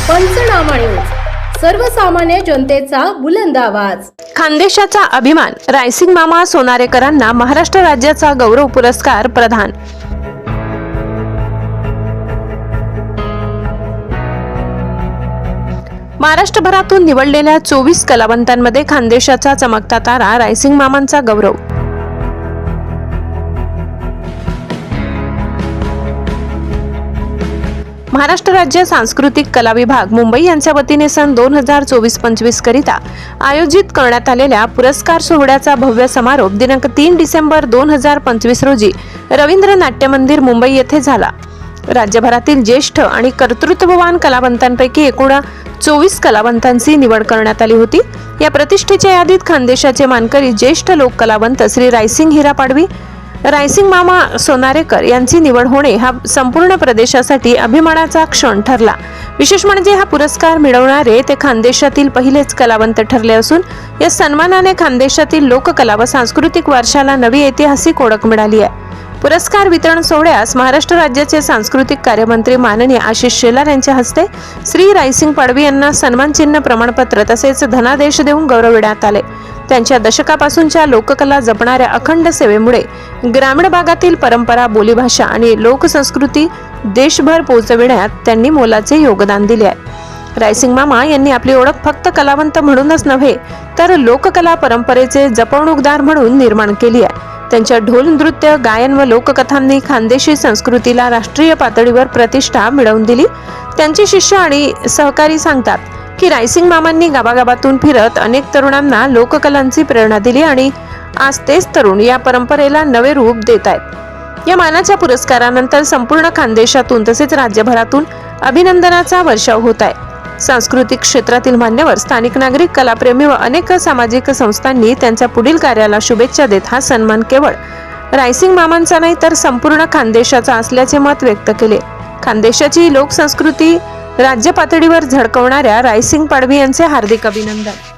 पंचनामा न्यूज, सर्वसामान्य जनतेचा बुलंद आवाज। खानदेशाचा अभिमान रायसिंग मामा सोनारेकरांना महाराष्ट्र राज्याचा गौरव पुरस्कार प्रदान। महाराष्ट्रभरातून निवडलेल्या 24 कलावंतांमध्ये खानदेशाचा चमकता तारा रायसिंग मामांचा गौरव। महाराष्ट्र राज्य सांस्कृतिक कला विभाग मुंबई यांच्या वतीने सन 2024-25 करिता आयोजित करण्यात आलेल्या पुरस्कार सोहळ्याचा भव्य समारोप दिनांक 3 डिसेंबर 2025 रोजी रवींद्र नाट्य मंदिर मुंबई येथे झाला। राज्यभरातील ज्येष्ठ आणि कर्तृत्ववान कलावंतांपैकी एकूण 24 कलावंतांची निवड करण्यात आली होती। या प्रतिष्ठेच्या यादीत खानदेशाचे मानकरी ज्येष्ठ लोक कलावंत श्री रायसिंग हिरा पाडवी, रायसिंग मामा सोनारेकर यांची निवड होणे हा संपूर्ण प्रदेशासाठी अभिमानाचा क्षण ठरला। विशेष म्हणजे हा पुरस्कार मिळवणारे ते खानदेशातील पहिलेच कलावंत ठरले असून या सन्मानाने खानदेशातील लोककला व सांस्कृतिक वारशाला नवी ऐतिहासिक ओळख मिळाली आहे। पुरस्कार वितरण सोहळ्यास महाराष्ट्र राज्याचे सांस्कृतिक कार्यमंत्री माननीय आशिष शेलार यांच्या हस्ते श्री रायसिंग पाडवी यांना सन्मान चिन्ह, प्रमाणपत्र तसेच धनादेश देऊन गौरविण्यात आले। त्यांच्या दशकापासूनच्या लोककला जपणाऱ्या अखंड सेवेमुळे ग्रामीण भागातील परंपरा, बोलीभाषा आणि लोकसंस्कृती देशभर पोहोचविण्यात त्यांनी मोलाचे योगदान दिले आहे। रायसिंग मामा यांनी आपली ओळख फक्त कलावंत म्हणूनच नव्हे तर लोककला परंपरेचे जपवणूकदार म्हणून निर्माण केली आहे। त्यांच्या ढोल, नृत्य, गायन व लोककथांनी खानदेशी संस्कृतीला राष्ट्रीय पातळीवर प्रतिष्ठा मिळवून दिली। त्यांचे शिष्य आणि सहकारी सांगतात की रायसिंग मामांनी गावागावातून फिरत अनेक तरुणांना लोककलांची प्रेरणा दिली आणि आज तेच तरुण या परंपरेला नवे रूप देत आहेत। या मानाच्या पुरस्कारानंतर संपूर्ण खानदेशातून तसेच राज्यभरातून अभिनंदनाचा वर्षाव होत आहे। सांस्कृतिक क्षेत्रातील मान्यवर, स्थानिक नागरिक, कलाप्रेमी व अनेक सामाजिक संस्थांनी त्यांच्या पुढील कार्याला शुभेच्छा देत हा सन्मान केवळ रायसिंग मामांचा नाही तर संपूर्ण खानदेशाचा असल्याचे मत व्यक्त केले। खानदेशाची लोकसंस्कृती राज्य पातळीवर झळकवणाऱ्या रायसिंग पाडवी यांचे हार्दिक अभिनंदन।